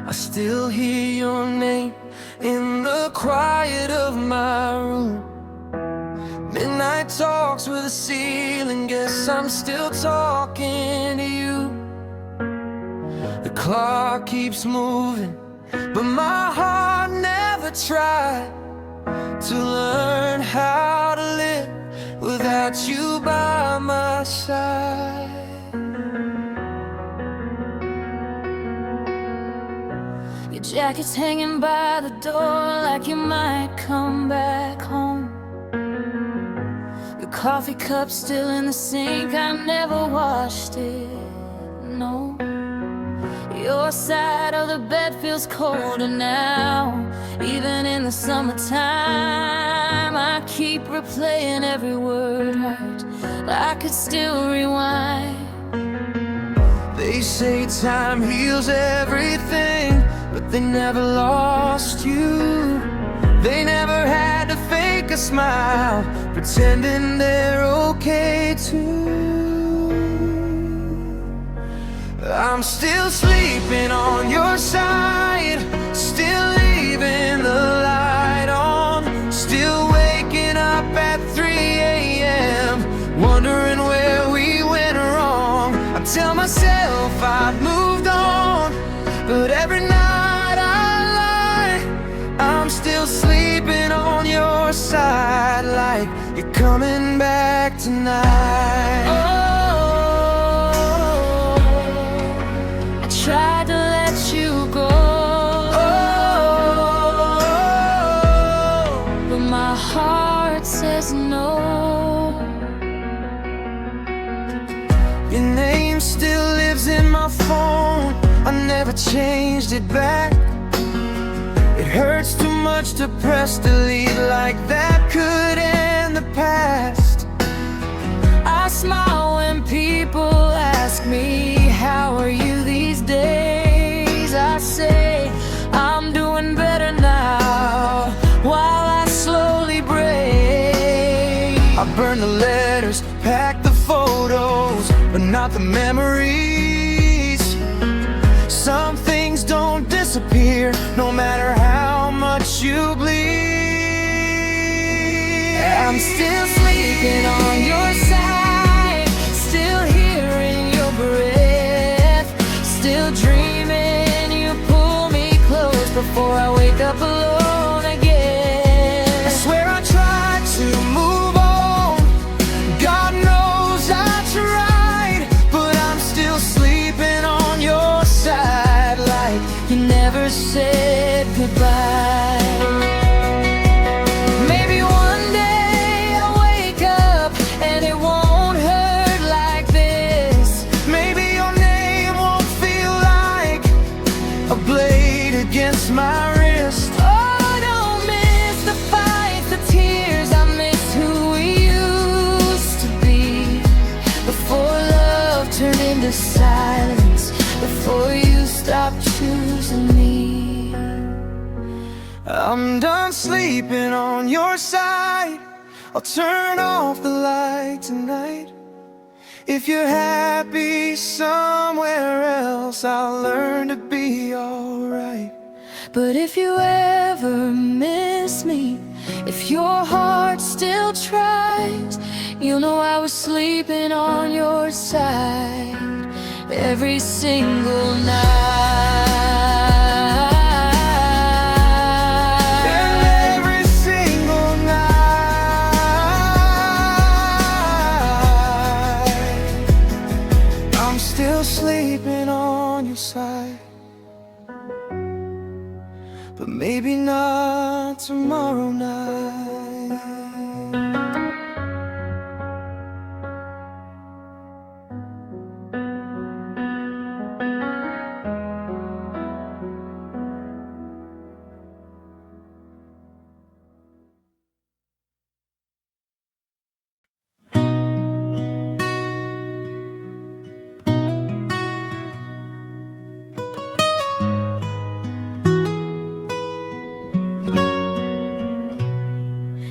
I still hear your name in the quiet of my room. Midnight talks with the ceiling, guess I'm still talking to you. The clock keeps moving, but my heart never tried to learn how to live without you by my side. Your jacket's hanging by the door like you might come back home. Your coffee cup's still in the sink, I never washed it, no. Your side of the bed feels colder now. Even in the summertime, I keep replaying every word hurt, but I could still rewind. They say time heals everything, but they never lost you. They never had to fake a smile, pretending they're okay too. I'm still sleeping on your side, still leaving the light on, still waking up at 3 a.m., wondering where we went wrong. I tell myself I've moved on, but every night I lie. I'm still sleeping on your side, like you're coming back tonight. Tried to let you go, but my heart says no. Your name still lives in my phone, I never changed it back. It hurts too much to press delete, like that could end the past. I smile when people ask me, how are you these days? I say, I'm doing better now, while I slowly break. I burn the letters, pack the photos, but not the memories. Some things don't disappear, no matter how much you bleed. I'm still sleeping on your side, still hearing your breath, still dreaming you pull me close before I wake up alone again. I swear I tried to move on, God knows I tried, but I'm still sleeping on your side, like you never said goodbye. My wrist. Oh, don't miss the fights, the tears. I miss who we used to be, before love turned into silence, before you stopped choosing me. I'm done sleeping on your side, I'll turn off the light tonight. If you're happy somewhere else, I'll learn to be alright. But if you ever miss me, if your heart still tries, you'll know I was sleeping on your side every single night. And every single night, I'm still sleeping on your side. But maybe not tomorrow night.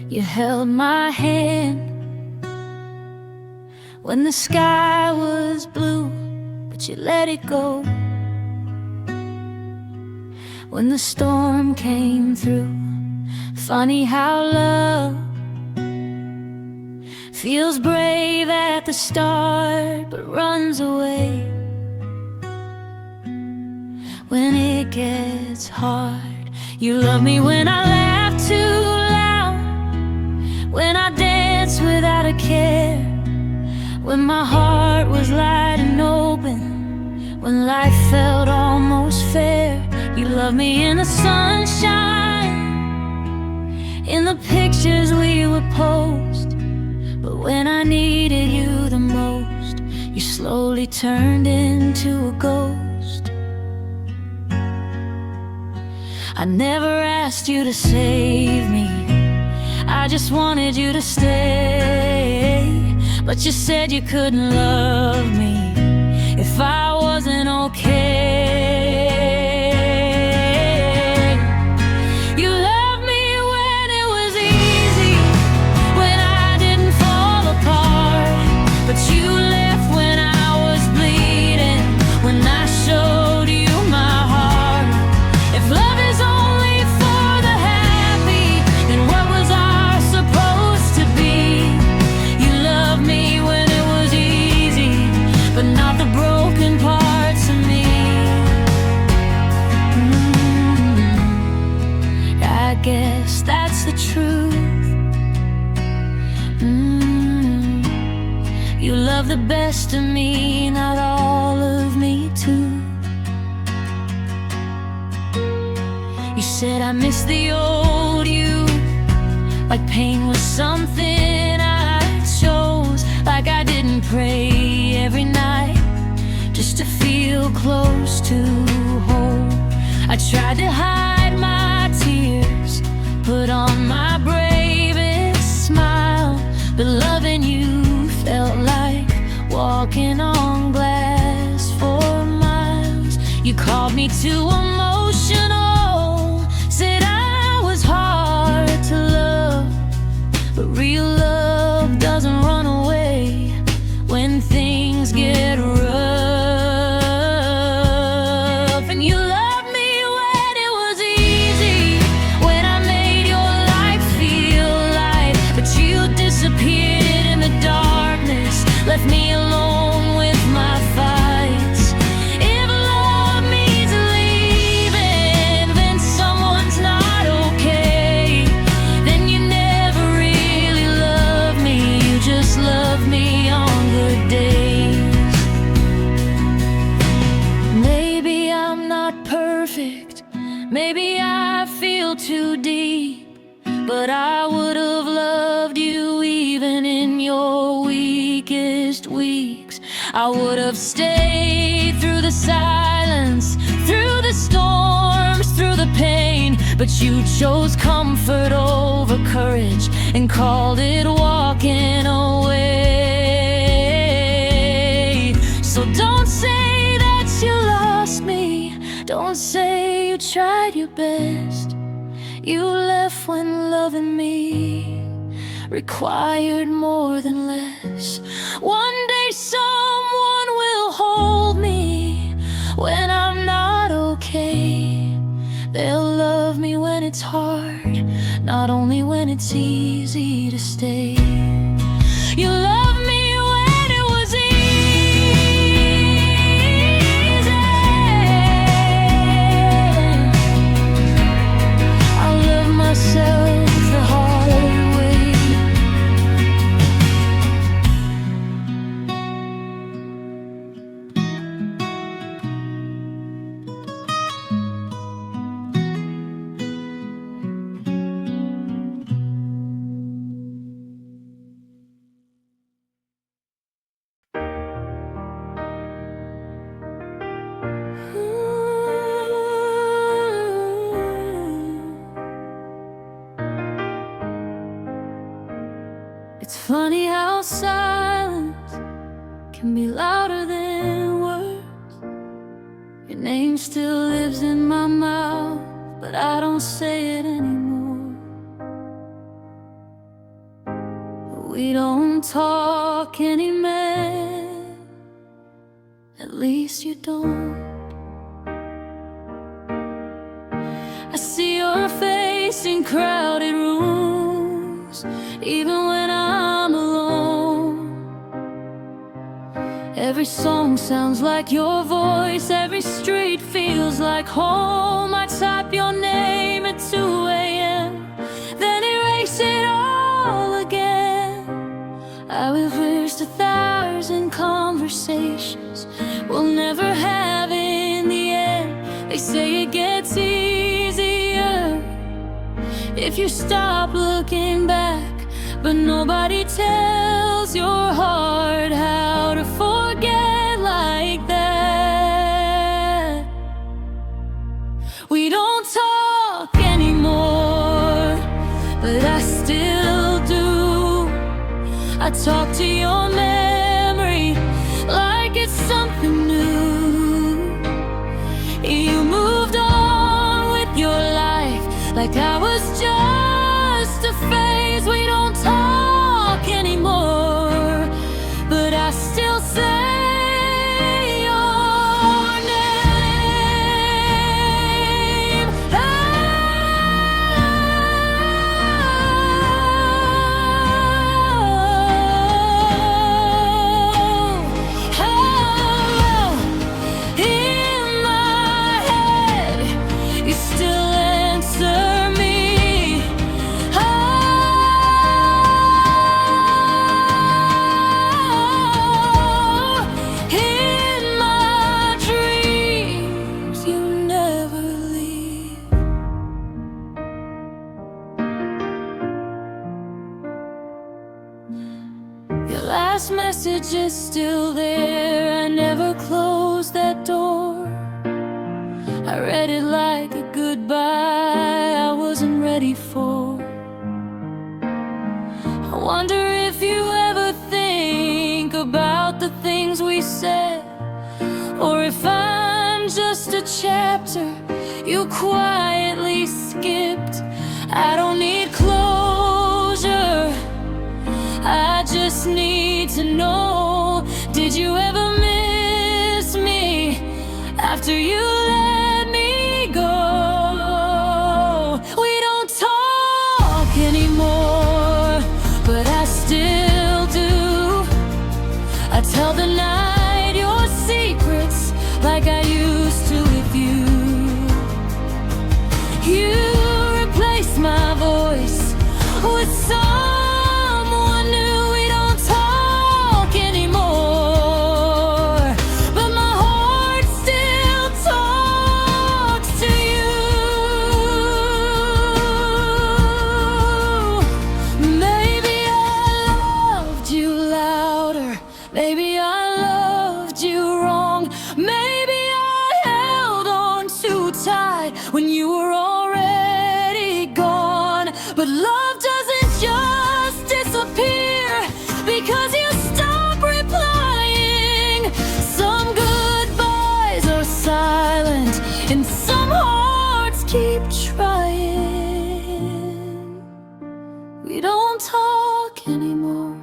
You held my hand when the sky was blue, but you let it go. when the storm came through. Funny how love feels brave at the start, but runs away when it gets hard. You love me when I laugh too loud, when I dance without a care, when my heart was light and open, when life felt almost fair. You love me in the sunshine, in the pictures we would post, but when I needed you the most, you slowly turned into a ghost. I never asked you to save me, I just wanted you to stay. But you said you couldn't love me if I wasn't okay. You loved me when it was easy, when I didn't fall apart, but you left when I was bleeding, when I showed you my heart. If love is only for the happy, then what was I supposed to be? You loved me when it was easy, but not the broken parts of me. I guess that's the truth. You love the best of me, not all of me too. You said I miss the old you, like pain was something I chose, like I didn't pray every night just to feel close to home. I tried to hide my tears, put on my bravest smile, but loving you felt like walking on glass for miles. You called me too emotional, said I was hard to love, but real love doesn't run away when things get rough. And you loved me when it was easy, when I made your life feel light, but you disappeared in the darkness, left me alone with my fights. If love means leaving, then someone's not okay. Then you never really loved me, you just loved me on good days. Maybe I'm not perfect, maybe I feel too deep, but I would have loved you even in your weakest weeks. I would have stayed through the silence, through the storms, through the pain, but you chose comfort over courage and called it walking away. So don't say that you lost me, don't say you tried your best. You left when loving me required more than less. One day someone will hold me when I'm not okay. They'll love me when it's hard, not only when it's easy to stay. You love me when it was easy. I love myself the hard way. It's funny how silence can be louder than words. Your name still lives in my mouth, but I don't say it anymore. We don't talk anymore, at least you don't. in crowded rooms, even when I'm alone. Every song sounds like your voice, every street feels like home. I type your name at 2 a.m., then erase it all again. I reversed 1,000 conversations we'll never have in the end. They say it gets easier if you stop looking back, but nobody tells your heart how to forget like that. We don't talk anymore, but I still do. I talk to your memory like it's something new. You moved on with your life like I was just a phase. We don't talk anymore, but I still say your name. In my head, you still answer me. In my dreams, you never leave. Your last message is still there. I never closed that door. I read it like a goodbye I wasn't ready for. I wonder if you ever think about the things we said, or if I'm just a chapter you quietly skipped. I don't need closure, I just need to know. Did you ever miss me after you let me go? We don't talk anymore, but I still do. I tell the night your secrets like I used to with you. You replace my voice with someone new. We don't talk anymore, but my heart still talks to you. Maybe I loved you louder, maybe I loved you wrong, maybe I held on too tight when you were already gone. But love doesn't just disappear because you stop replying. Some goodbyes are silent and some hearts keep trying. We don't talk anymore,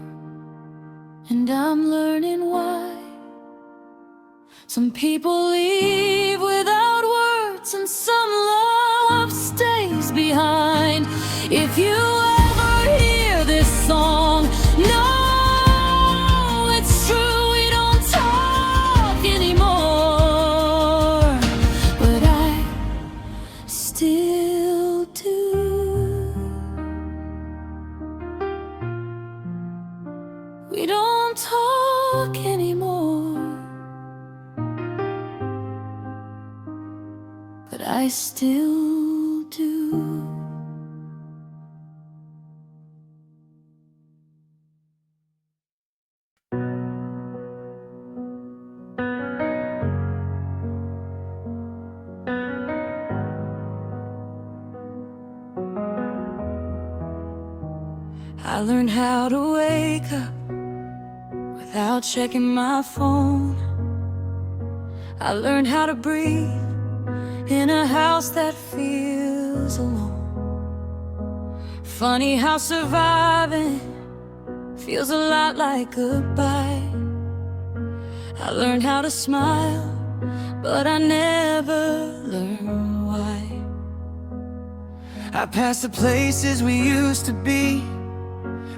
and I'm learning why. Some people leave without words, and some love stays behind. If you ever hear this song, know it's true. We don't talk anymore, but I still do. We don't talk anymore, but I still do. I learned how to wake up without checking my phone. I learned how to breathe in a house that feels alone. Funny how surviving feels a lot like goodbye. I learned how to smile, but I never learned why. I pass the places we used to be,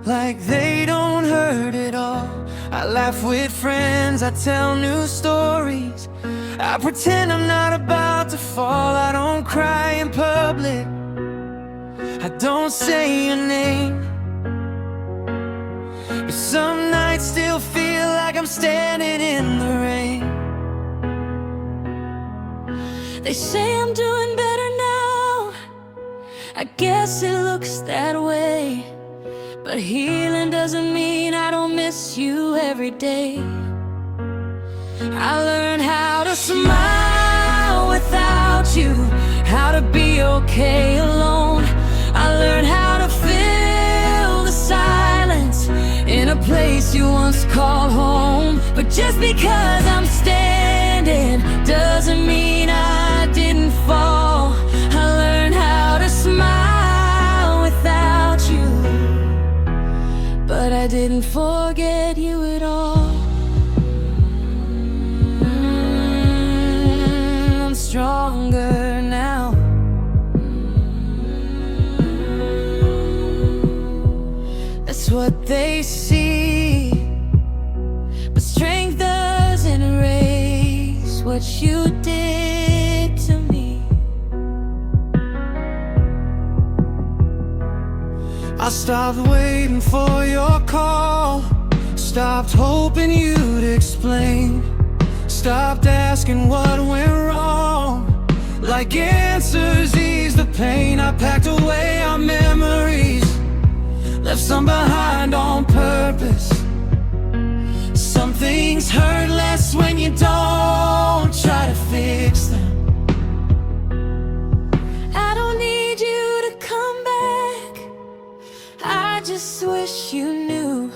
like they don't hurt at all. I laugh with friends, I tell new stories, I pretend I'm not about to fall. I don't cry in public, I don't say your name, but some nights still feel like I'm standing in the rain. They say I'm doing better now, I guess it looks that way, but healing doesn't mean I don't miss you every day. I learned how to smile without you, how to be okay alone. I learned how to fill the silence in a place you once called home. But just because I'm standing doesn't mean I didn't fall. I learned how to smile without you, but I didn't forget you at all. I'm stronger now. That's what they see, but strength doesn't erase what you did to me. I stopped waiting for your call, stopped hoping you'd explain, stopped asking what went wrong. Like answers ease the pain. I packed away our memories, left some behind on purpose. Some things hurt less when you don't try to fix them. I don't need you to come back, I just wish you knew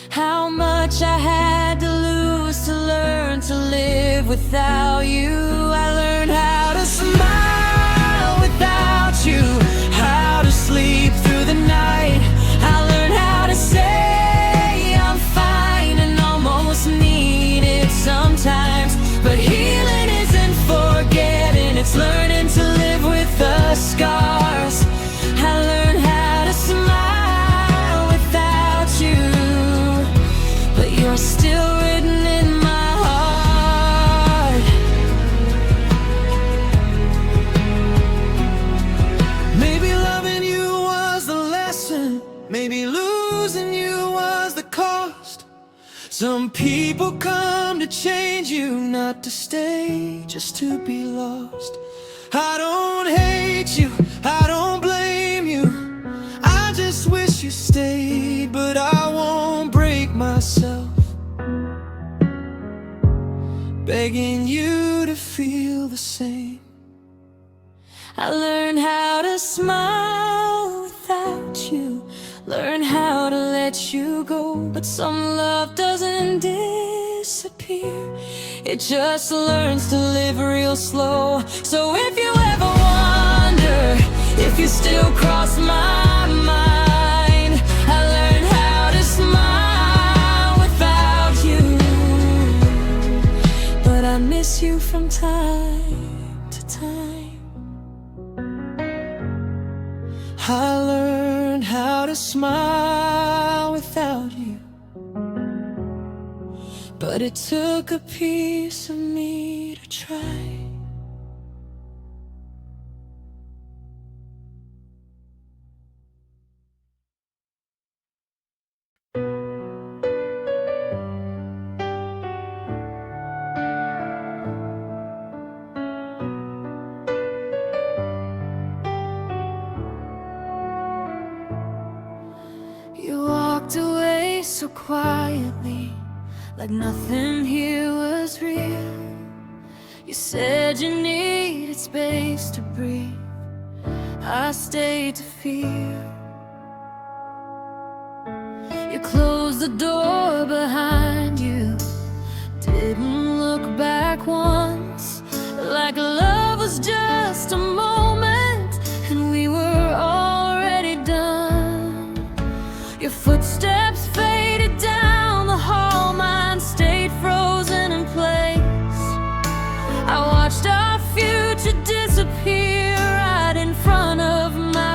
how much I had to lose to learn to live without you. I learned how to smile without you, how to sleep through the night. I learned how to say I'm fine and almost need it sometimes. But healing isn't forgetting, it's learning to live with the scars. I learned how to smile without you, but you're still written in my heart. Maybe loving you was the lesson, maybe losing you was the cost. Some people come to change you, not to stay, just to be lost. I don't hate you, I don't blame you, I just wish you stayed, but I won't break myself begging you to feel the same. I learned how to smile without you, learn how to let you go. But some love doesn't disappear, it just learns to live real slow. So if you ever wonder if you still cross my mind, I learned how to smile without you, but I miss you from time to time. I learned how to smile without you, but it took a piece of me to try. You walked away so quietly, like nothing here was real. You said you needed space to breathe, I stayed to fear. You closed the door behind you, didn't look back once, like love was just a moment and we were already done. Your footsteps faded down the hall, mine stayed frozen in place. I watched our future disappear right in front of my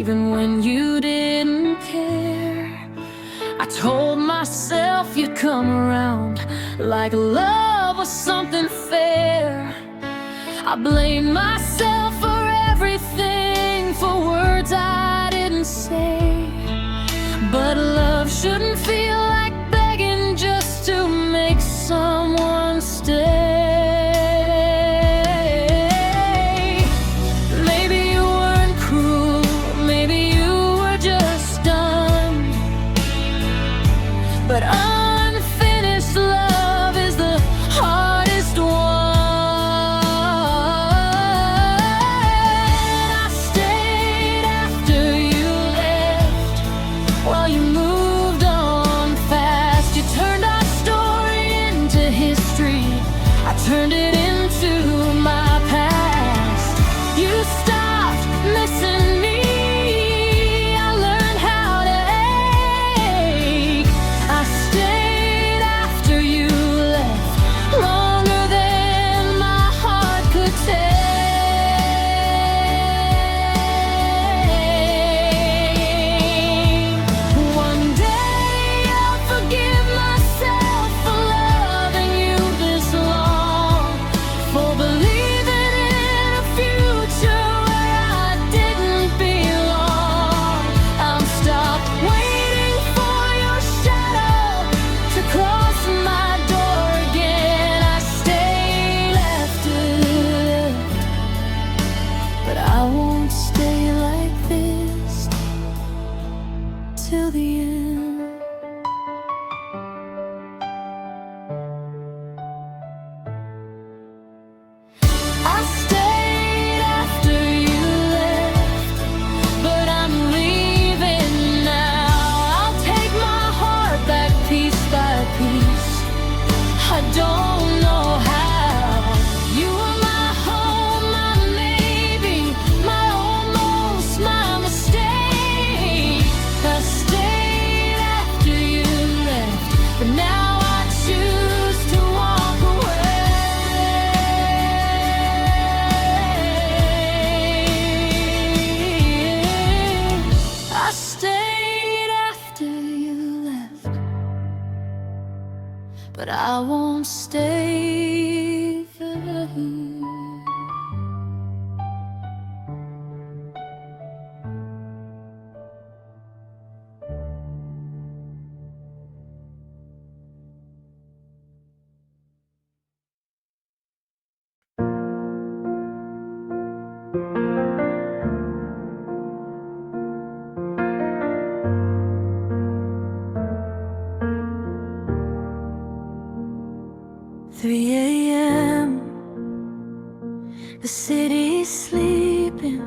even when you didn't care. I told myself you'd come around, like love was something fair. I blame myself for everything, for words I didn't say. But love shouldn't feel like begging just to make someone stay. But unfinished love is the hardest one. I stayed after you left, while you moved on fast. You turned our story into history, I turned it into my past. You stopped missing me, till the end. I stayed after you left, but I'm leaving now. I'll take my heart back piece by piece, I don't know how. You were my home, my maybe, my almost, my mistake. I stayed after you left, but now I choose to walk away. I stayed after you left, but I won't stay. Three a.m. The city's sleeping,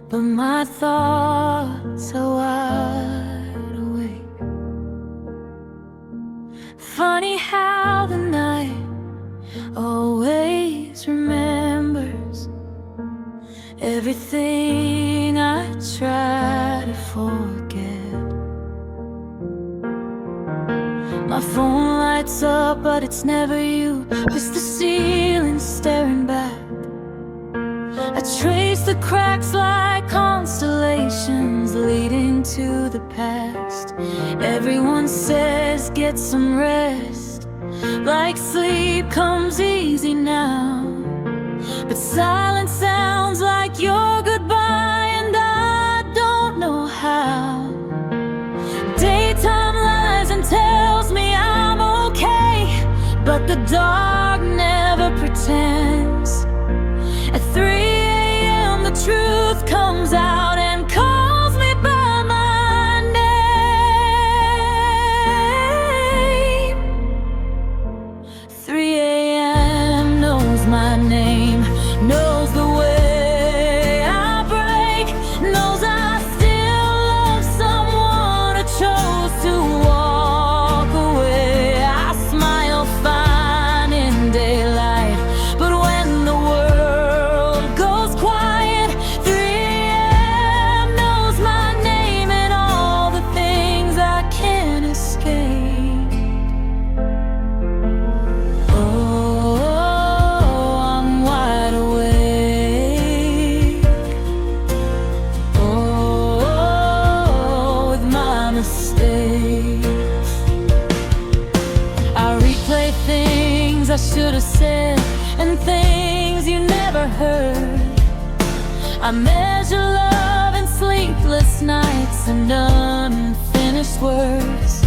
but my thoughts are wide awake. Funny how the night always remembers everything I try to forget. My phone lights up, but it's never you, just the ceiling staring back. I trace the cracks like constellations leading to the past. Everyone says get some rest, like sleep comes easy now. But silence sounds like your goodbye, and I don't know how. Daytime lies and tells me I'm okay, but the dark never pretends. At 3 a.m. the truth comes out and calls me by my name. 3 a.m. knows my name, knows the way I break, knows I still love someone who chose to walk away. I smile fine in daylight, but when the world goes quiet, 3 a.m. I measure love in sleepless nights and unfinished words.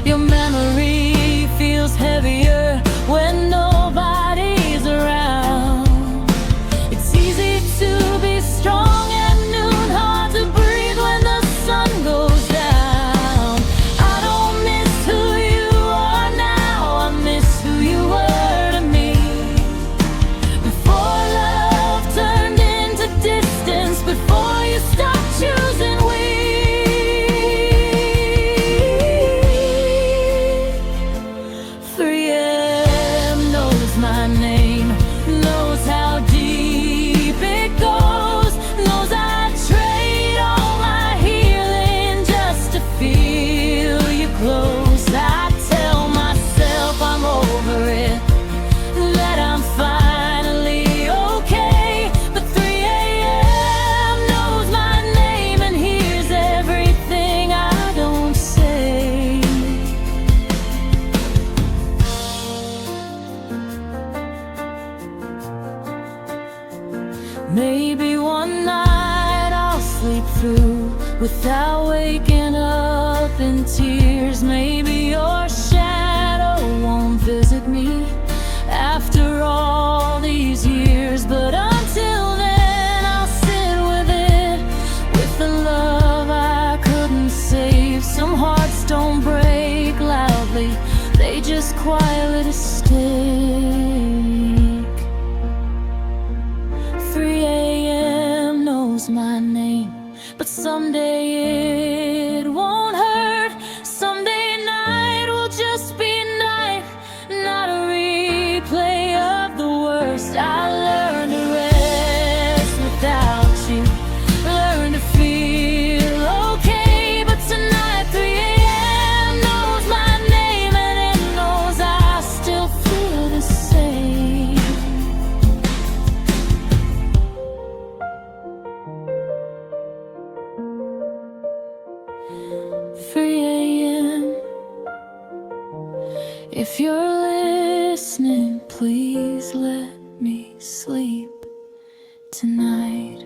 Your memory feels heavier when nobody's around. It's easy to be strong at noon, hard to breathe when the sun goes down. I don't miss who you are now, I miss who you were to me. Before love turned into distance, before you stopped choosing we. 3 a.m. knows my name, knows how deep it goes, knows I'd trade all my healing just to feel you close. I tell myself I'm over it, that I'm finally okay. But 3 a.m. knows my name and hears everything I don't say. Maybe one night I'll sleep through without waking up in tears. Maybe your shadow won't visit me after all these years. But until then I'll sit with it, with the love I couldn't save. Some hearts don't break loudly, they just quietly stay. 3 a.m. knows my name, but someday it won't hurt. Someday night will just be night, not a replay of the worst. I learned to rest without you, learn to feel okay. But tonight 3 a.m. knows my name, and it knows I still feel the same. 3 a.m. If you're listening, please let me sleep tonight.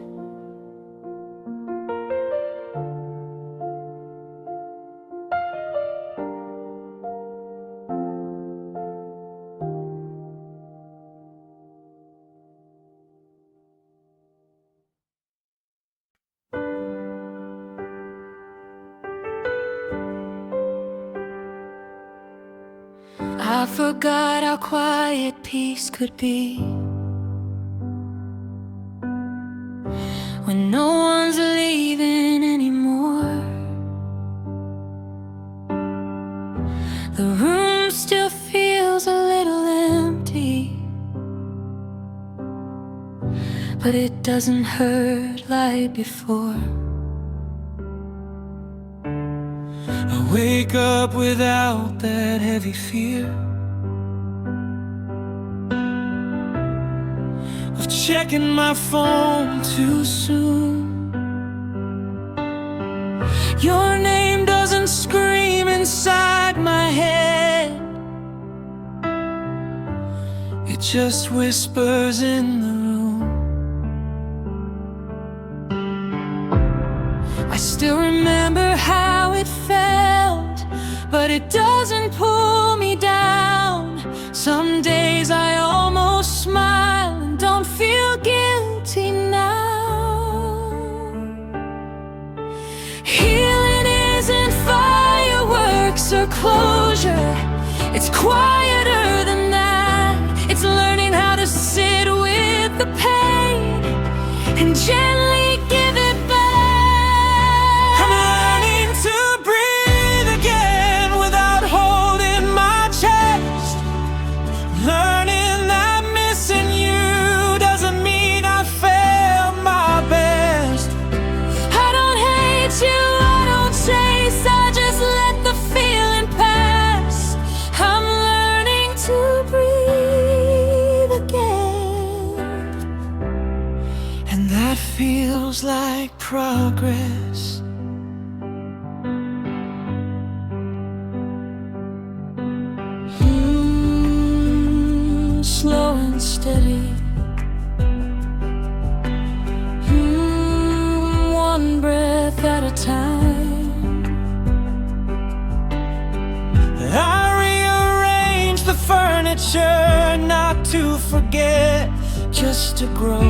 I forgot how quiet peace could be when no one's leaving anymore. The room still feels a little empty, but it doesn't hurt like before. I wake up without that heavy fear of checking my phone too soon. Your name doesn't scream inside my head, it just whispers in the room. I still remember how it felt, but it doesn't pull me down. Some days I almost smile and don't feel guilty now. Healing isn't fireworks or closure, it's quieter than that. It's learning how to sit with the pain and gently give it back. I'm learning to breathe again without holding my chest, learning that missing you doesn't mean I failed my best. I don't hate you, I don't chase, I just let the feeling pass. I'm learning to breathe again, And that feels like progress. Slow and steady. at a time. I rearrange the furniture, not to forget, just to grow.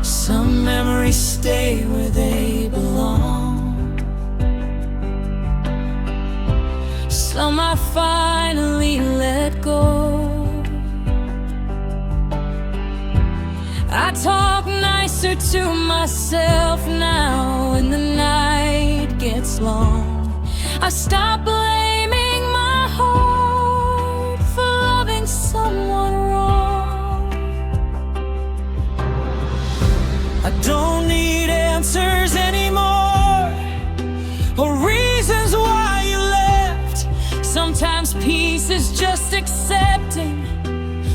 Some memories stay where they belong. Some I finally let go. I talk nicer to myself now when the night gets long. I stop blaming my heart for loving someone wrong. I don't need answers anymore, or reasons why you left. Sometimes peace is just accepting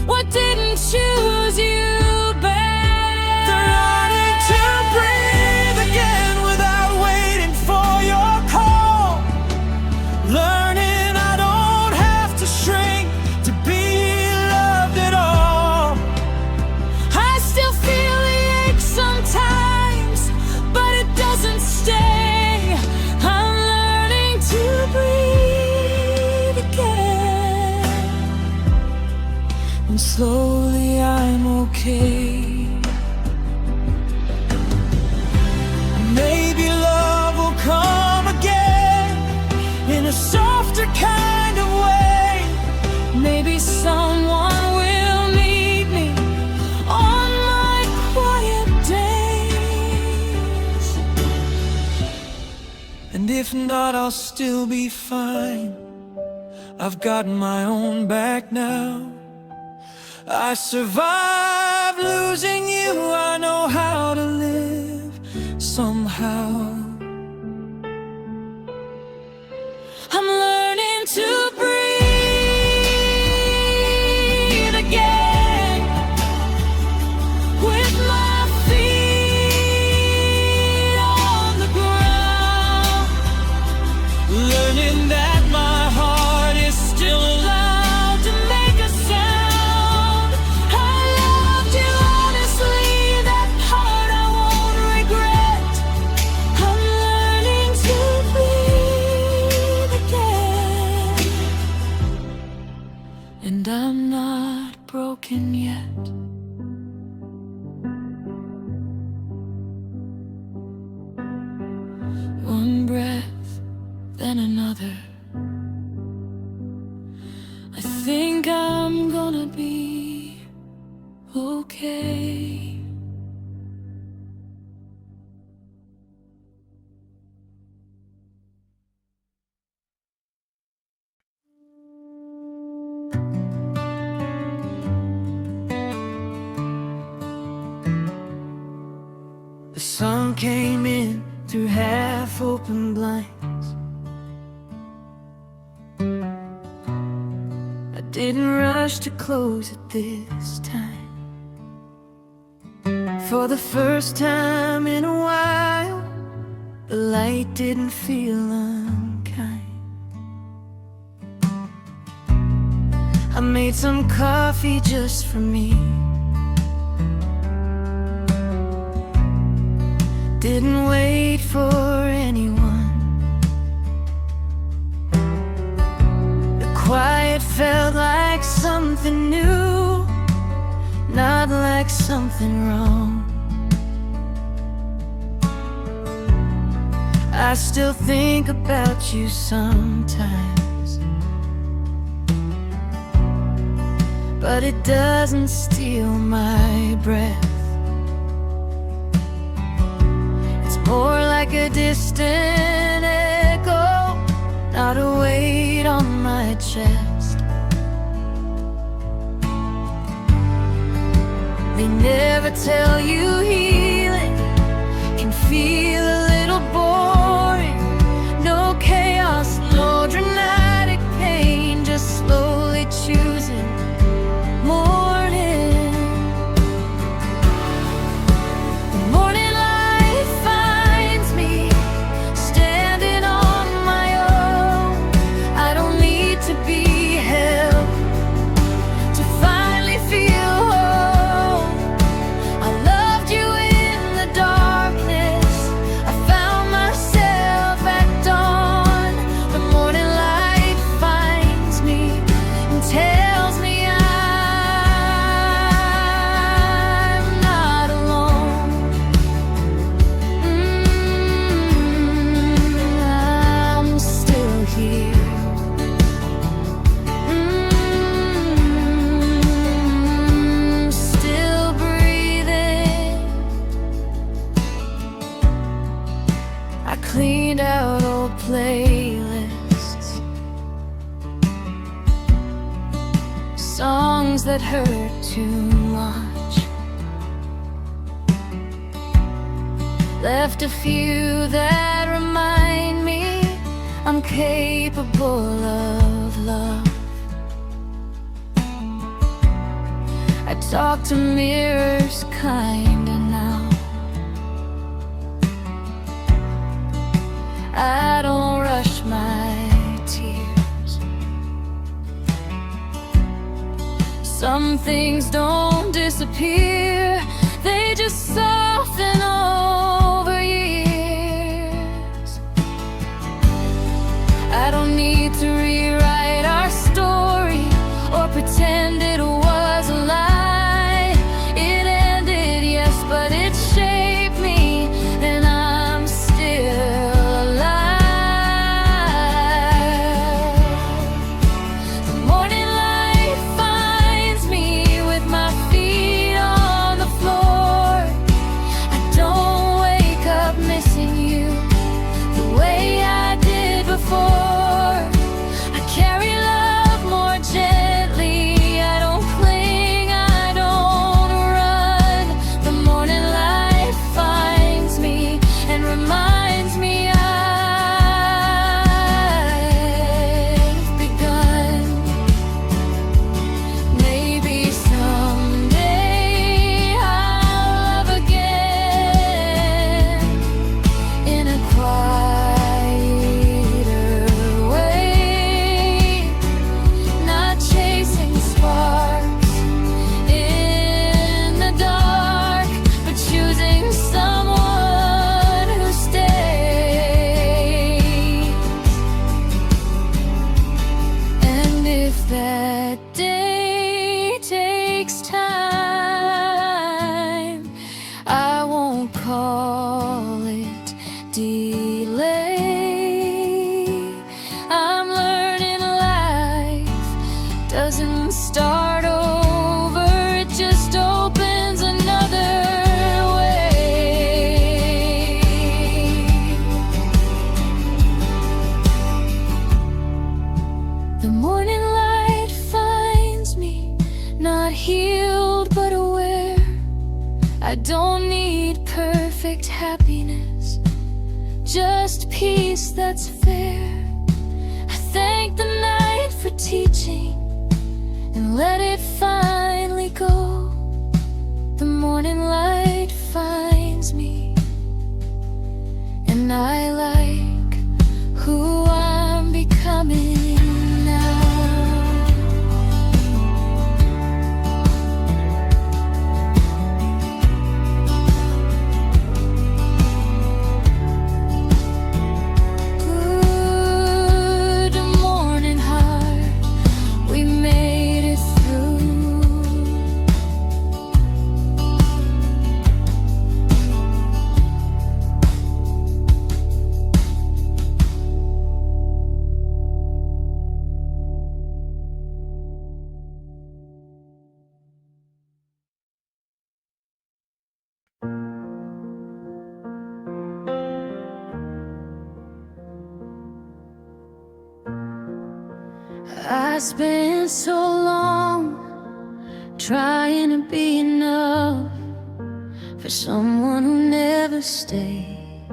what didn't choose you back. Learning to breathe again without waiting for your call. Learning I don't have to shrink to be loved at all. I still feel the ache sometimes, but it doesn't stay. I'm learning to breathe again, and slowly I'm okay. Maybe love will come again in a softer kind of way. Maybe someone will meet me on my quiet days. And if not, I'll still be fine. I've got my own back now. I survived losing you. I know how to live somehow. I'm learning to breathe again with my feet on the ground. Learning that my heart is still allowed to make a sound. I loved you honestly, that part I won't regret. I'm learning to breathe again, and I'm not broken yet. One breath, then another. I think I'm gonna be okay. The sun came in through half-open blinds. I didn't rush to close it this time. For the first time in a while, the light didn't feel unkind. I made some coffee just for me. Didn't wait for anyone. The quiet felt like something new, not like something wrong. I still think about you sometimes, but it doesn't steal my breath. More like a distant echo, not a weight on my chest. They never tell you healing can feel a little boring. No chaos, no dramatic pain, just slowly choosing morning. The morning light finds me standing on my own. I don't need to be held to finally feel whole. I loved you in the dark. but hurt too much. Left a few that remind me I'm capable of love. I talk to mirrors kinda now. I don't rush my tears. Some things don't disappear, they just soften over years. I don't need to rewrite our story or pretend it was a lie. It ended, yes, but it shaped me, and I'm still alive. The morning light finds me with my feet on the floor. I don't wake up missing you the way I did before. I carry love more gently. I don't cling, I don't run. The morning light finds me and reminds me I've begun. Maybe someday I'll love again in a quieter way, not chasing sparks in the dark, but choosing someone who stays. And if that day takes time, I won't call it delay. I'm learning life doesn't start over, it just opens another way. The morning light finds me, not healed but aware. I don't need perfect happiness, just peace that's fair. I thank the night for teaching and let it finally go. The morning light finds me, and I like who I'm becoming now. Good morning, heart, we made it through. I spent so long trying to be enough for someone who never stayed.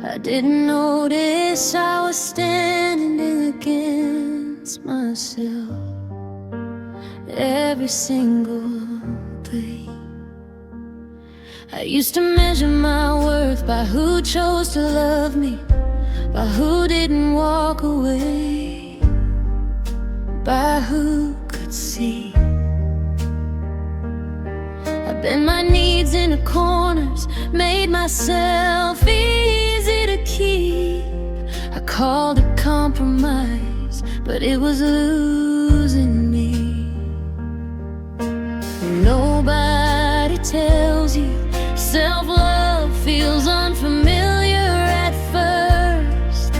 I didn't notice I was standing against myself every single day. I used to measure my worth by who chose to love me, by who didn't walk away, by who could see. I bent my needs into corners, made myself easy to keep. I called it compromise, but it was losing me. Nobody tells you self-love feels unfamiliar at first,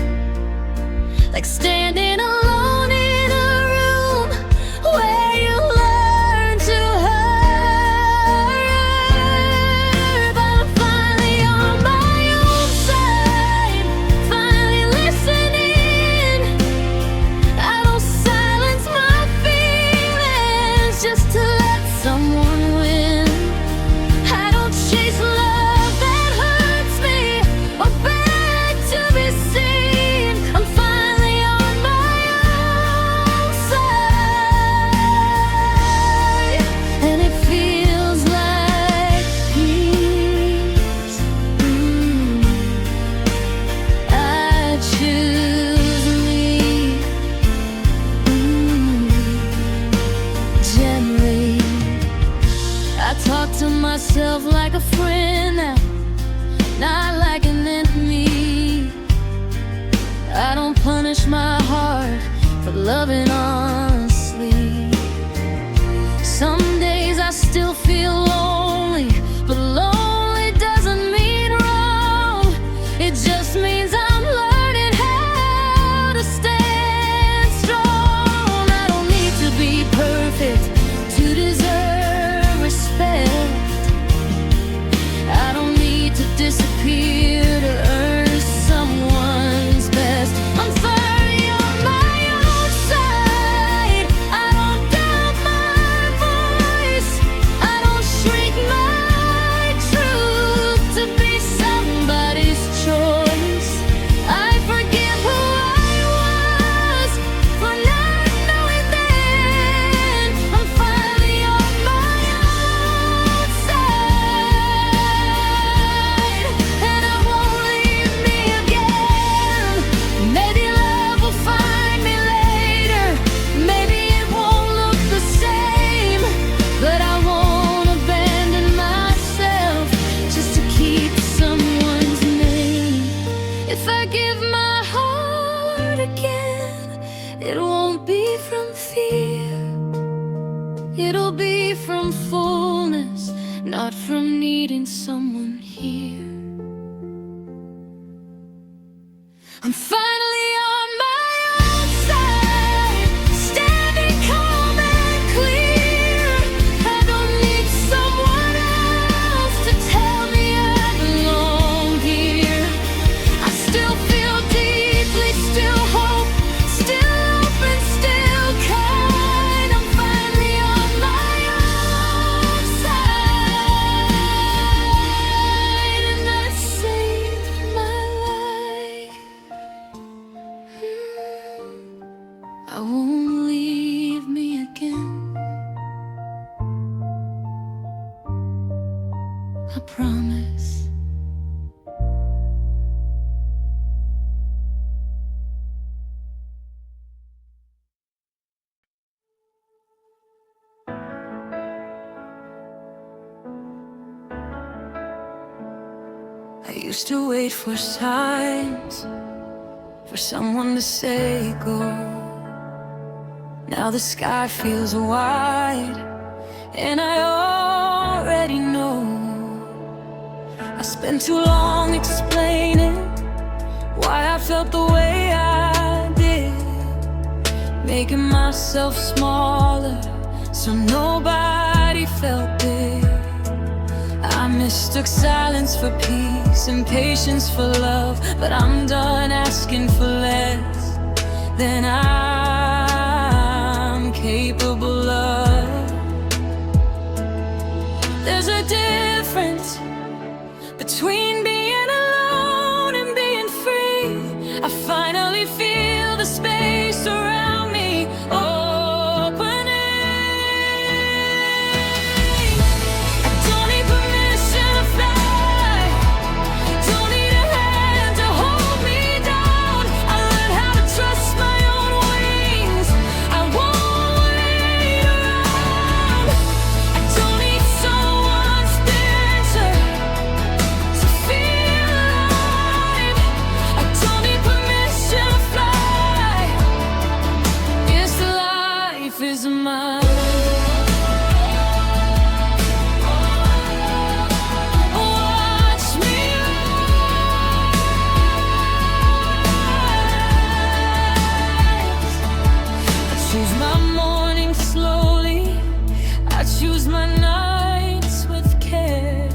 like standing alone in a room where you learn to hurt. But I'm finally on my own side, finally listening. I don't silence myself like a friend now, not like an enemy. I don't punish my heart for loving honestly. Some days I still feel lonely, but lonely doesn't mean wrong. It just means I'm learning how to stand strong. I don't need to be perfect to deserve respect. I don't need to disappear to earn someone's best. I'm firmly on my own side. I don't doubt my voice. I don't shrink my truth to be somebody's choice. I forgive who I was for not knowing then. I'm finally on my own side, and I won't leave me again. Maybe love will find me later. Maybe it won't look the same, but I won't abandon myself just to keep someone's name. If I give my heart again, it won't be from fear. It'll be from fullness, not from needing someone here. I'm finally on my own side, standing calm and clear. I don't need someone else to tell me I belong here. I still feel deeply, still hope, still open, still kind. I'm finally on my own side, and that saved my life. I won't leave me again, I promise. I used to wait for signs, for someone to say go. Now the sky feels wide, and I already know. I spent too long explaining why I felt the way I did, making myself smaller so nobody felt big. I mistook silence for peace and patience for love, but I'm done asking for less than I'm capable of. There's a difference between being alone and being free. I finally feel the space around me opening. I don't need permission to fly, don't need a hand to hold me down. I learned how to trust my own wings. I won't wait around. I don't need someone special to feel alive. I don't need permission to fly. Yes, life is mine. Watch me rise. I choose my morning slowly, I choose my nights with care.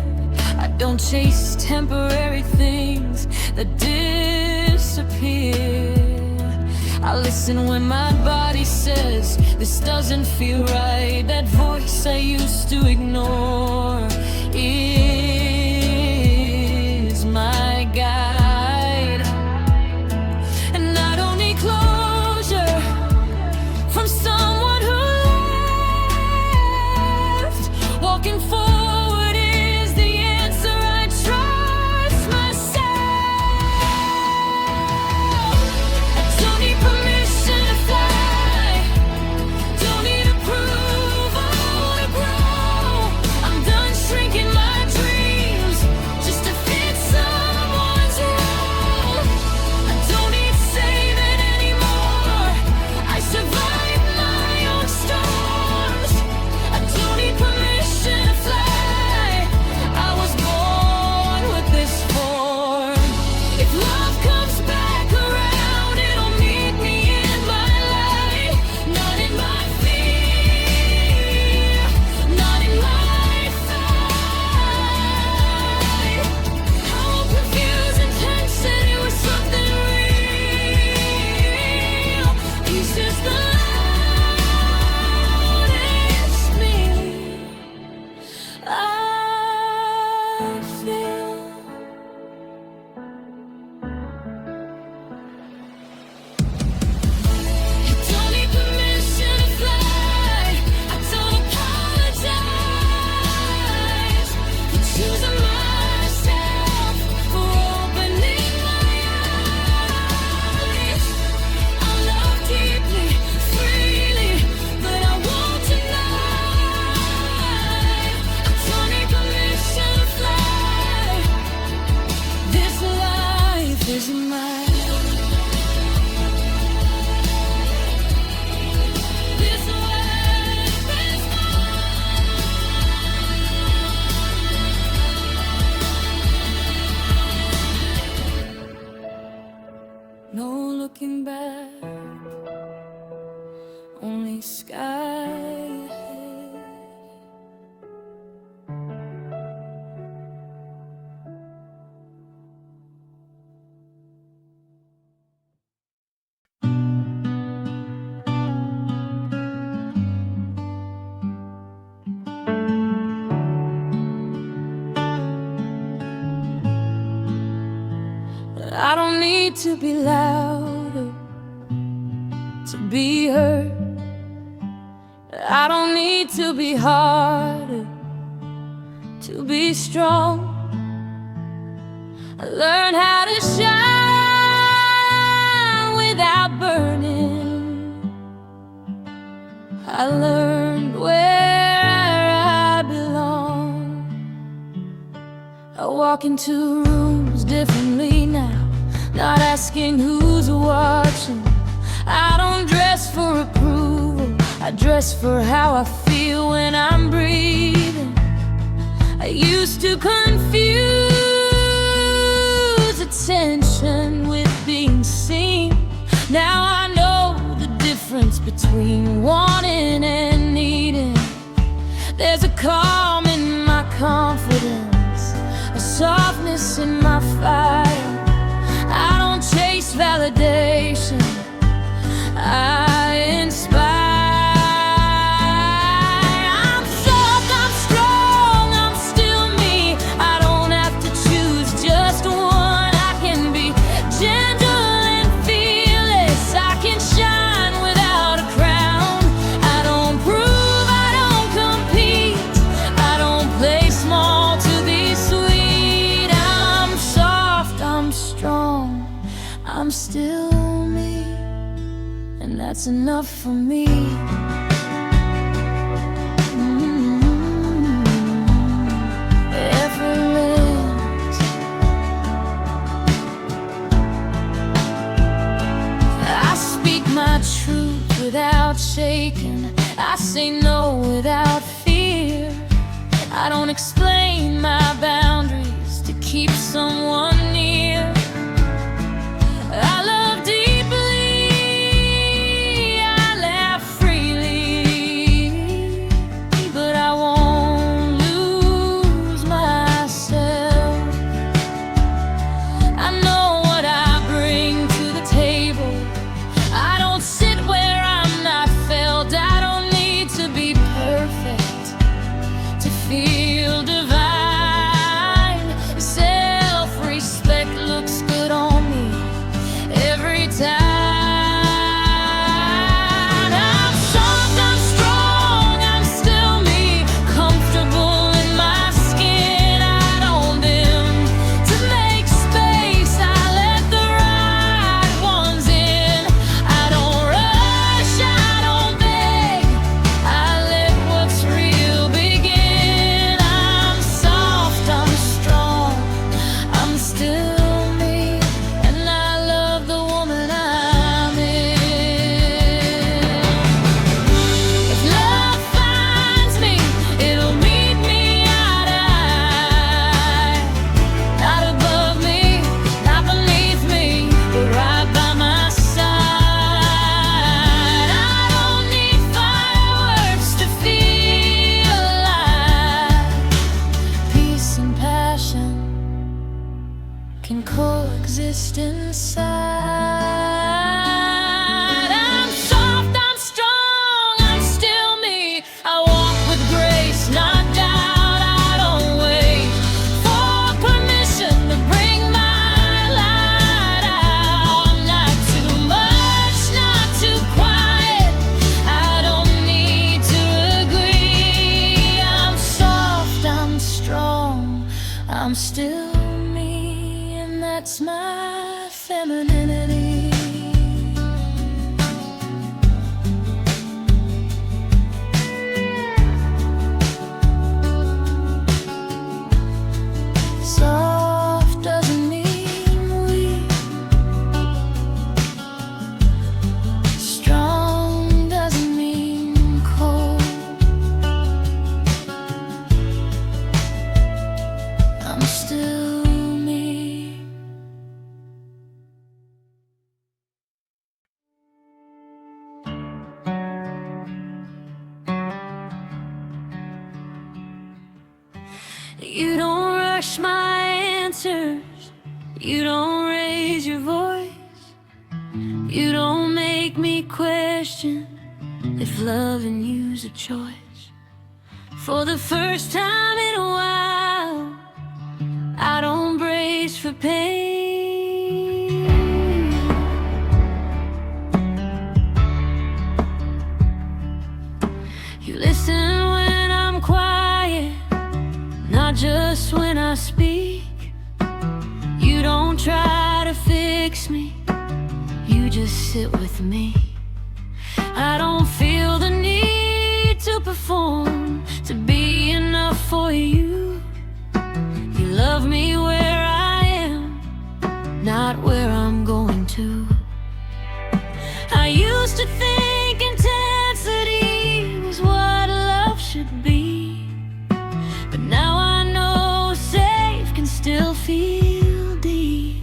I don't chase temporary things that disappear. I listen when my body says this doesn't feel right. That voice I used to ignore is my guide. And I don't need closure from someone who left. Walking forward is the answer. I trust myself. I don't need permission to fly, don't need approval to grow. I'm done shrinking my I don't need to be louder to be heard. I don't need to be harder to be strong. I learned how to shine without burning. I learned where I belong. I walk into rooms differently now, not asking who's watching. I don't dress for approval, I dress for how I feel when I'm breathing. I used to confuse attention with being seen. Now I know the difference between wanting and needing. There's a calm in my confidence, a softness in my fire. I don't chase validation, I inspire. I'm soft, I'm strong, I'm still me. I don't have to choose just one. I can be gentle and fearless. I can shine without a crown. I don't prove, I don't compete. I don't play small to be sweet. I'm soft, I'm strong, I'm still me, and that's enough for me. Effortless. I speak my truth without shaking. I say no without fear. I don't explain my boundaries to keep someone near. I love deeply, I laugh freely, but I won't lose myself. I know what I bring to the table. I don't sit where I'm not felt. I don't need to be perfect to feel divine. Self-respect looks good on me every time. I'm soft, I'm strong, I'm still me, comfortable in my skin. I don't bend to make space, I let the right ones in. I don't rush, I don't beg, I let what's real begin. I'm soft, I'm strong, I'm still me, and I love the woman I'm in. If love finds me, it'll meet me eye to eye. Not above me, not beneath me, but right by my side. I don't need fireworks to feel alive. Peace and passion can coexist inside. I'm soft, I'm strong, I'm still me. I walk with grace, not doubt. I don't wait for permission to bring my light out. Not too much, not too quiet. I don't need to agree. I'm soft, I'm strong, I'm still me, and that's my femininity. Soft doesn't mean weak. Strong doesn't mean cold. I'm still me. You don't rush my answers, you don't raise your voice, you don't make me question if loving you's a choice. For the first time in a while, I don't brace for pain. I speak. You don't try to fix me, you just sit with me. I don't feel the need to perform, to be enough for you. You love me where I am, not where I'm going to. I used to think intensity was what love should be, but now I know safe can still feel deep.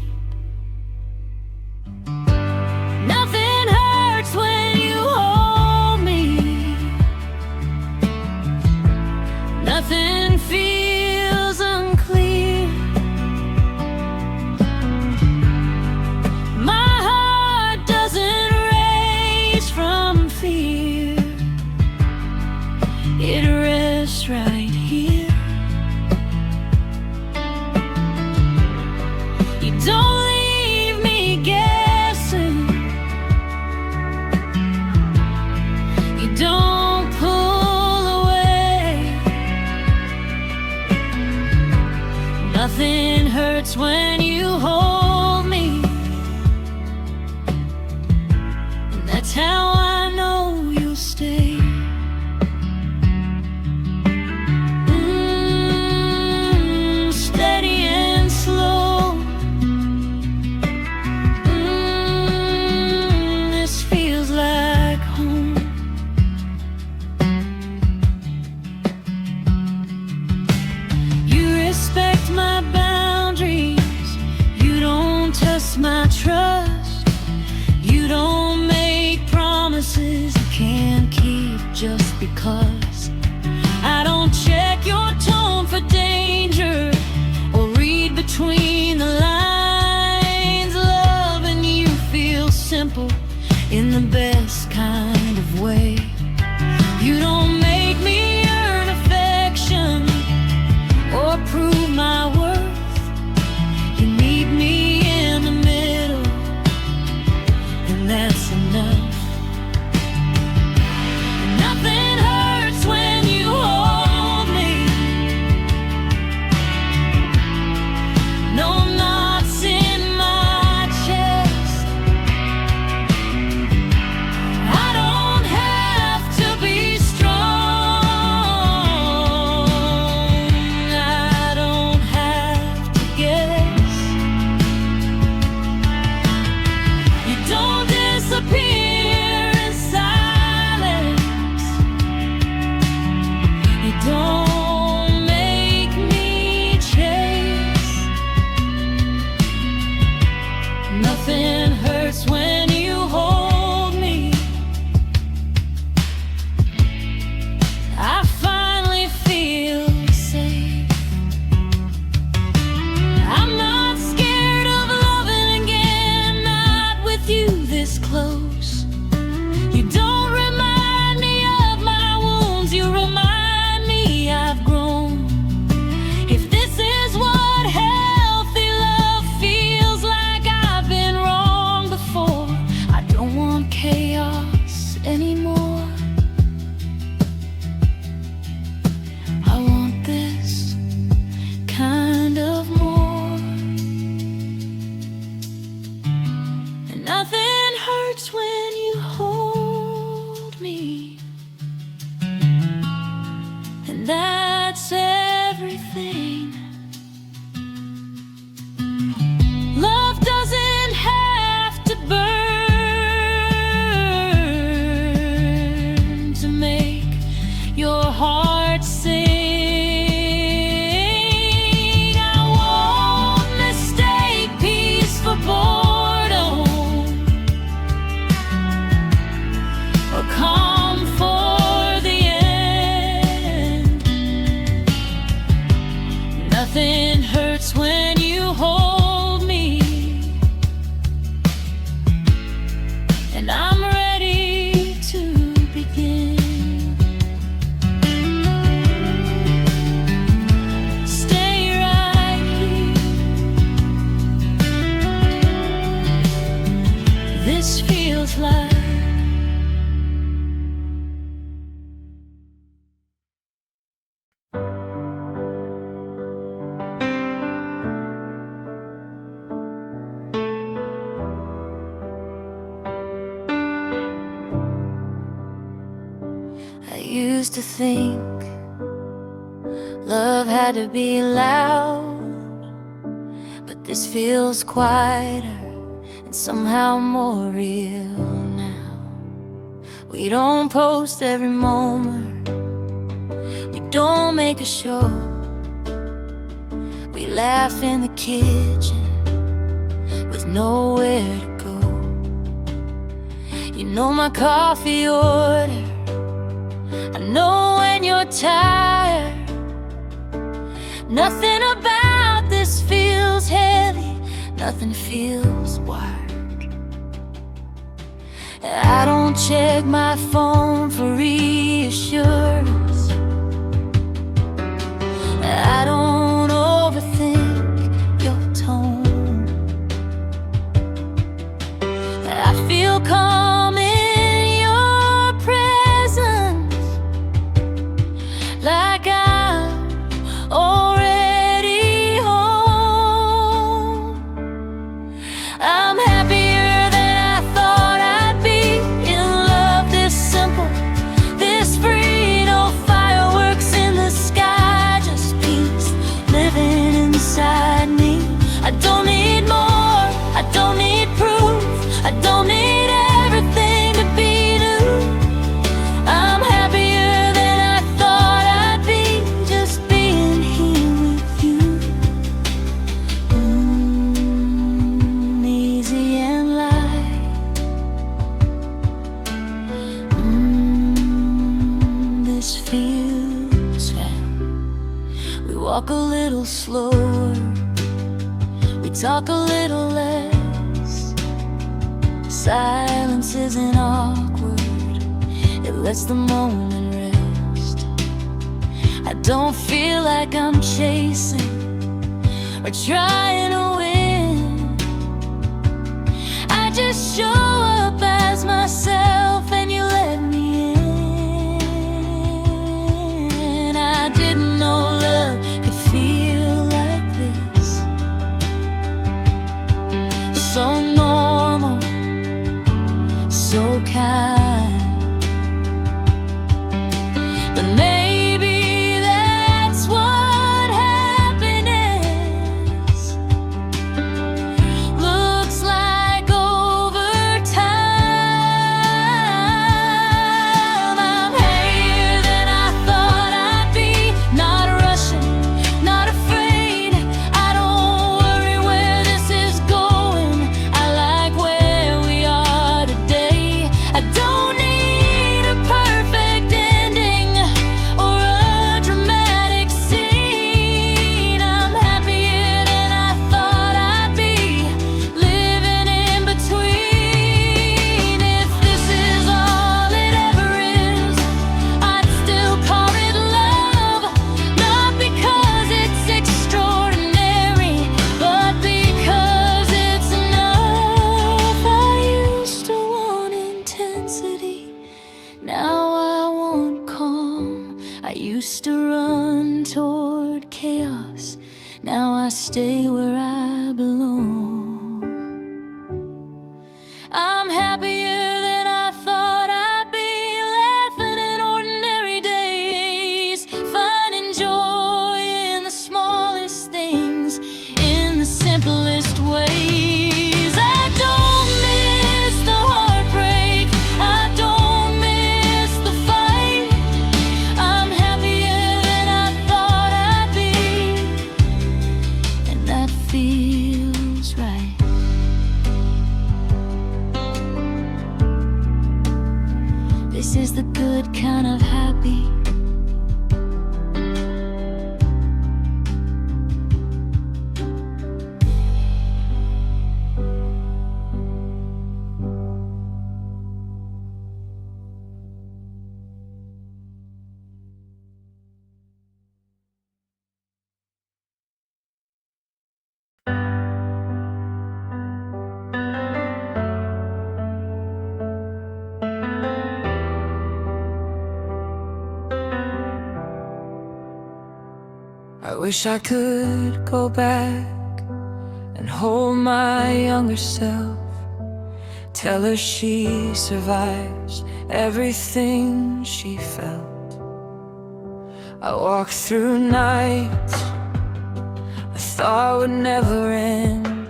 Nothing hurts when you hold me, nothing feels unclear. My heart doesn't rage from fear, it rests right here. You don't leave me guessing, you don't pull away. Nothing hurts when you hold me, and that's how I know you'll stay. Steady and slow, this feels like home. You respect my boundaries, you don't test my trust. You don't make promises you can't keep just because. I don't check your tone for danger or read between the lines. Loving you feels simple in the best kind of way. You don't make me earn affection or prove my worth. You meet me in the middle, and that's enough. Nothing hurts when you hold me, no knots in my chest. I don't have to be strong, I don't have to guess. You don't disappear in silence, you don't make me chase. Nothing hurts when you hold me. I finally feel safe. I'm not scared of loving again, not with you this close. You don't remind me of my wounds, you remind me I've grown. If this is what healthy love feels like, I've been wrong before. I don't want chaos anymore, I want this kind of more. And nothing hurts when you hold me, and that's everything. Love doesn't have to burn to make your heart sing. I won't mistake peace for boredom or calm for the end. Nothing hurts when you hold me, and I'm ready to begin. think love had to be loud, but this feels quieter and somehow more real now. We don't post every moment, we don't make a show. We laugh in the kitchen with nowhere to go. You know my coffee order, I know when you're tired. Nothing about this feels heavy, nothing feels wired. I don't check my phone for reassurance, I don't overthink your tone. I feel calm in your presence, like I'm already home. I'm happier than I thought I'd be, in love this simple, this free. No fireworks in the sky, just peace living inside me. I don't need more, I don't need proof, I don't need everything to be new. I'm happier than I thought I'd be, just being here with you. Easy and light. This feels right. We walk a little slower, we talk a little less. Silence isn't awkward, it lets the moment rest. I don't feel like I'm chasing or trying to win. I just show up as myself and you let me in. I didn't know love could feel like this, so normal, so kind. But maybe that's what happiness looks like over time. I'm happier than I thought I'd be, not rushing, not afraid. I don't worry where this is going, I like where we are today. I don't need a perfect ending or a dramatic scene. I'm happier than I thought I'd be, living in between. If this is all it ever is, I'd still call it love. Not because it's extraordinary, but because it's enough. I used to want intensity, now I want calm. I used to run toward chaos, now I stay where I belong. I'm happier than I thought I'd be, laughing in ordinary days, finding joy in the smallest things, in the simplest ways. I don't miss the heartbreak, I don't miss the fight. I'm happier than I thought I'd be, and that feels right. This is the good kind of happy. I wish I could go back and hold my younger self, tell her she survives everything she felt. I walked through nights I thought would never end.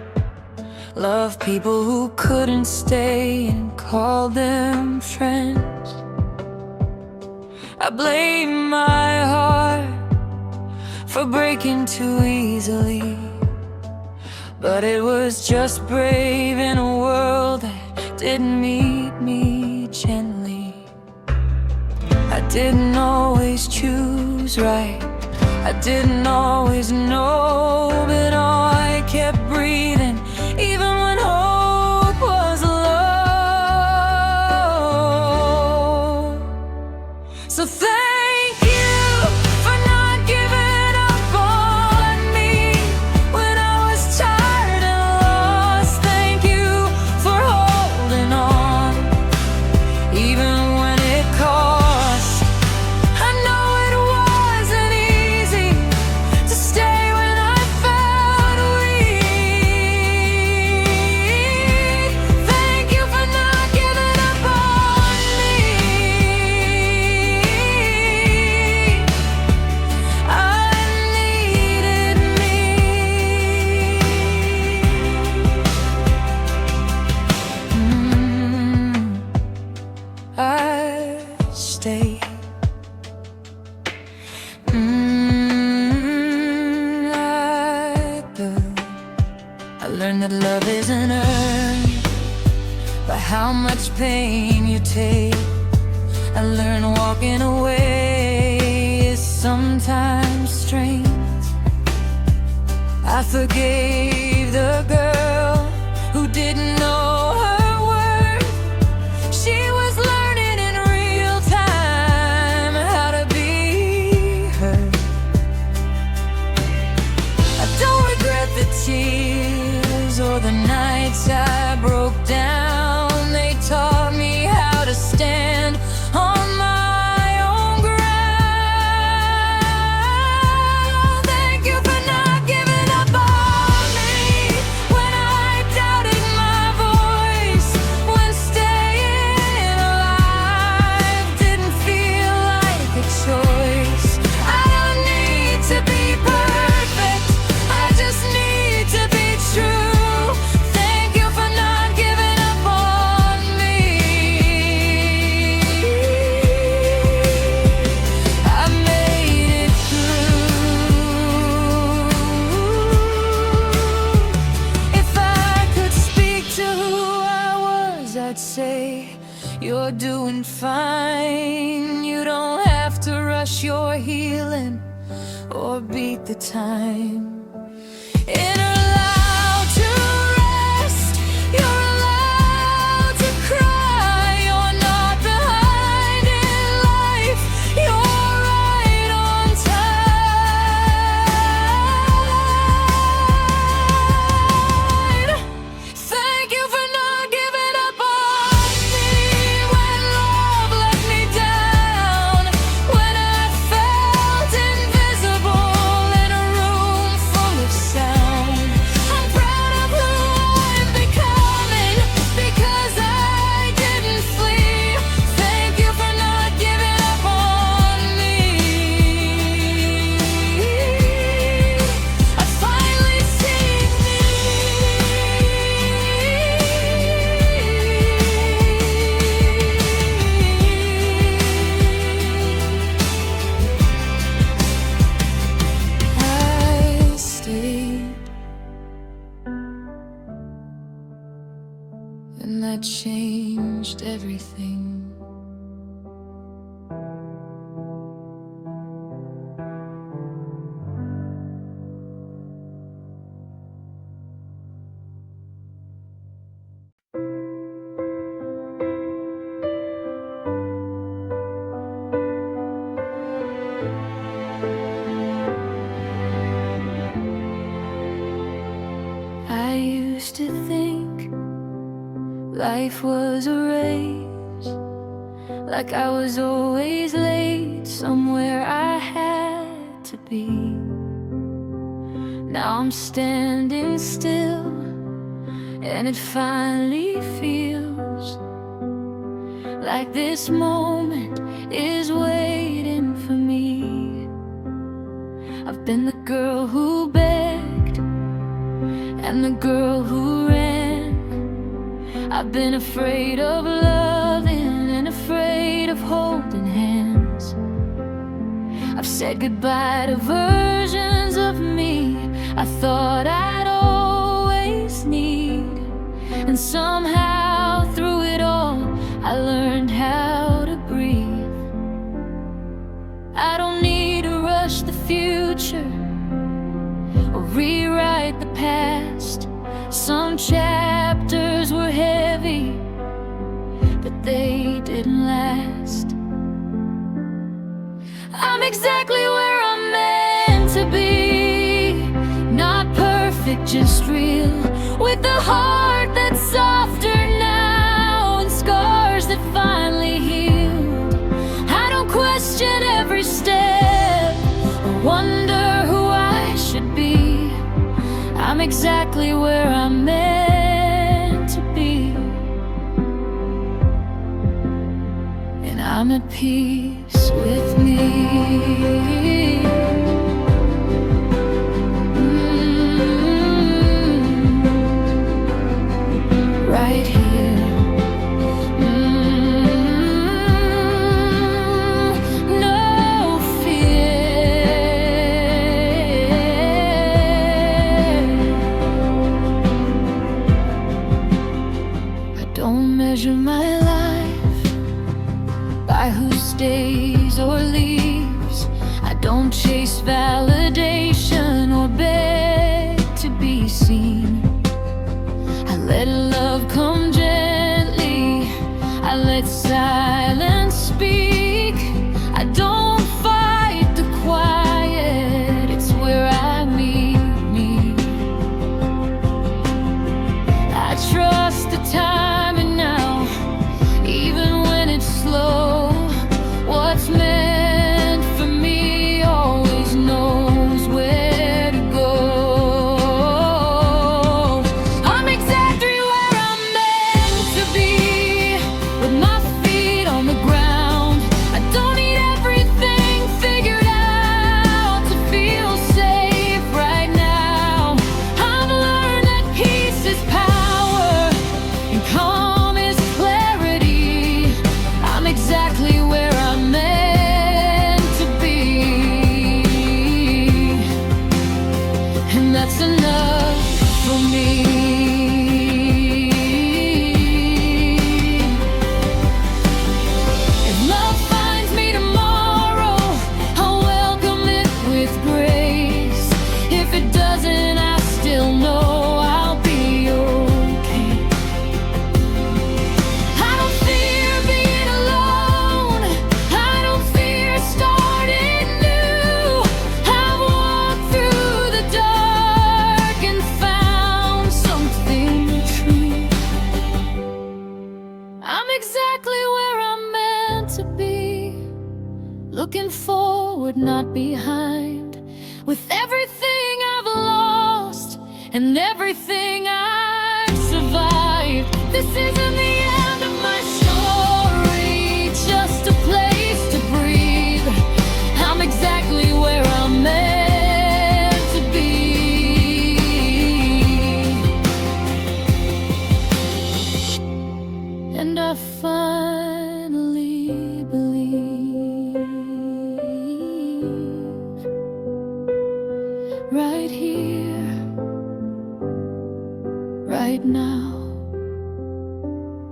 Loved people who couldn't stay and called them friends. I blame my heart for breaking too easily, but it was just brave in a world that didn't meet me gently. I didn't always choose right, I didn't always know, but I kept breathing even when hope was low. So thank you for not giving up on me when I was tired and lost. Thank you for holding on even when it cost. I know it wasn't easy to stay when I felt weak. Thank you for not giving up on me. I needed me. I stayed. I learned that love isn't earned by how much pain you take. I learned walking away is sometimes strength. I forgave the girl who didn't know her worth. She was learning in real time how to be her. I don't regret the tears or the nights I broke down. They taught me how to stand on my own ground. Thank you for not giving up on me when I doubted my voice, when staying alive didn't feel like a choice. I don't need to be perfect, I just need to be true. Thank you for not giving up on me. I made it through. If I could speak to who I was, I'd say you're doing fine. You don't have to rush your healing or beat the time. You're allowed to rest, you're allowed to cry. You're not behind in life, you're right on time. Thank you for not giving up on me when love let me down, when I felt invisible in a room full of sound. I'm proud of who I'm becoming because I didn't flee. Thank you for not giving up on me. I finally seen me. I stayed, and that changed everything. I used to think life was a race, like I was always late somewhere I had to be. Now I'm standing still, and it finally feels like this moment is waiting for me. I've been the girl who begged and the girl who ran. I've been afraid of loving and afraid of holding hands. I've said goodbye to versions of me I thought I'd always need. And somehow through it all I learned how to breathe. I don't need to rush the future or rewrite the past. Some chapters were heavy, but they didn't last. I'm exactly where I'm meant to be. Not perfect, just real, with a heart that's softer now and scars that finally healed. I don't question every step or wonder who I should be. I'm exactly where I'm meant to be, and I'm at peace with me. Right here. No fear. I don't measure my life by who stays or leaves. I don't chase validation or beg to be seen. I let love come gently, I let silence speak. I don't fight the quiet, it's where I meet me. I trust the timing now, even when it's slow. What's meant for me always knows where to go. I'm exactly where I'm meant to be, with my feet on the ground. I don't need everything figured out to feel safe right now. I've learned that peace is power and calm is clarity. I'm exactly where I'm meant to be, and that's enough for me. If love finds me tomorrow, I'll welcome it with grace. If it doesn't, I still know I'll be okay. I don't fear being alone, I don't fear starting new. I've walked through the dark and found something true. I'm exactly where I'm meant to be, looking forward, not behind, with everything I've lost and everything I've survived. This isn't the end of my story, just a place to breathe. I'm exactly where I'm meant to be, and I finally believe. Right here, right now,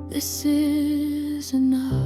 this is enough.